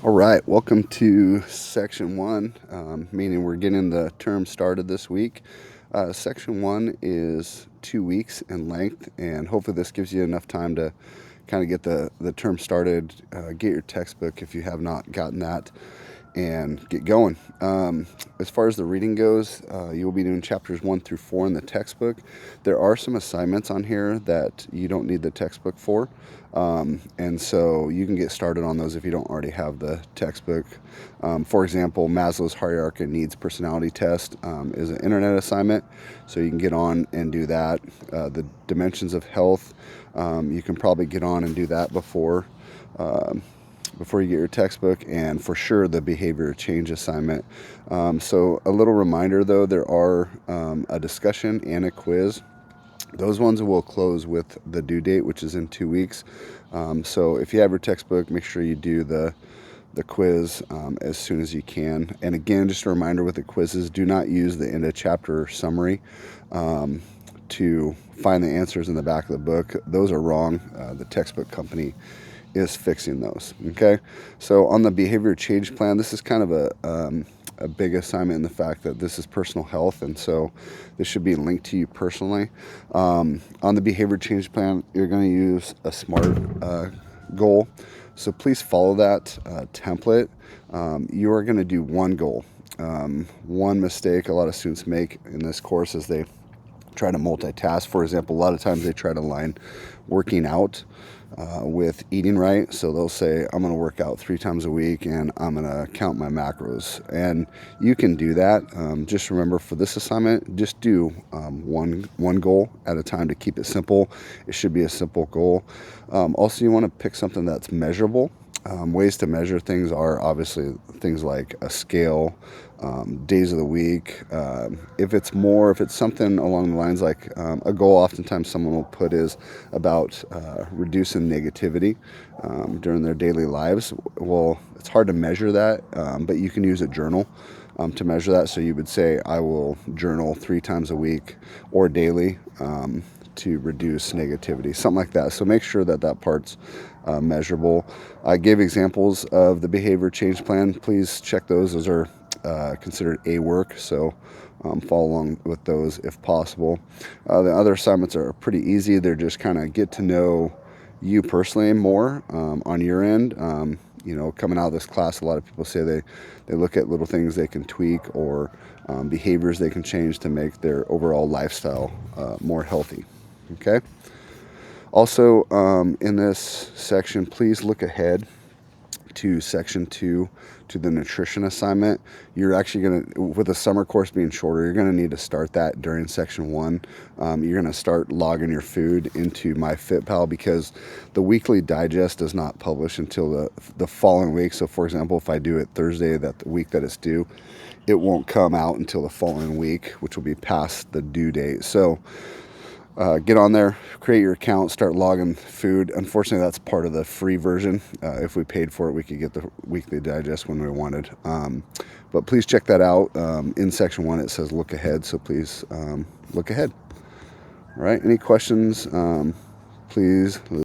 All right, welcome to section one, meaning we're getting the term started this week. Section one is 2 weeks in length, and hopefully this gives you enough time to kind of get the term started, get your textbook if you have not gotten that, and get going. As far as the reading goes, you'll be doing chapters 1 through 4 in the textbook. There are some assignments on here that you don't need the textbook for, and so you can get started on those if you don't already have the textbook. For example, Maslow's Hierarchy of Needs Personality Test is an internet assignment, so you can get on and do that. The Dimensions of Health, you can probably get on and do that before you get your textbook, and for sure the behavior change assignment. So a little reminder though, there are a discussion and a quiz. Those ones will close with the due date, which is in 2 weeks. So if you have your textbook, make sure you do the quiz as soon as you can. And again, just a reminder with the quizzes, do not use the end of chapter summary to find the answers in the back of the book. Those are wrong. The textbook company is fixing those. Okay, so on the behavior change plan, this is kind of a big assignment in the fact that this is personal health, and so this should be linked to you personally. On the behavior change plan, you're going to use a SMART goal, so please follow that template. You are going to do one goal. One mistake a lot of students make in this course is they try to multitask. For example, a lot of times they try to line working out with eating right. So they'll say, I'm going to work out 3 times a week and I'm going to count my macros. And you can do that. Just remember, for this assignment, just do one goal at a time to keep it simple. It should be a simple goal. Also, you want to pick something that's measurable. Ways to measure things are obviously things like a scale, days of the week. If it's something along the lines like a goal, oftentimes someone will put is about reducing negativity during their daily lives. Well, it's hard to measure that, but you can use a journal to measure that. So you would say, I will journal 3 times a week or daily to reduce negativity, something like that. So make sure that that part's measurable. I gave examples of the behavior change plan. Please check those. Those are considered A work, so follow along with those if possible. The other assignments are pretty easy. They're just kind of get to know you personally more on your end. Coming out of this class, a lot of people say they look at little things they can tweak or behaviors they can change to make their overall lifestyle more healthy. Okay. Also, in this section, please look ahead to section 2, to the nutrition assignment. You're actually going to, with the summer course being shorter, you're going to need to start that during section 1. You're going to start logging your food into MyFitPal because the weekly digest does not publish until the following week. So for example, if I do it Thursday, that the week that it's due, it won't come out until the following week, which will be past the due date. So get on there, create your account, start logging food. Unfortunately, that's part of the free version. If we paid for it, we could get the weekly digest when we wanted. But please check that out. In section 1, it says look ahead, so please look ahead. All right, any questions? Please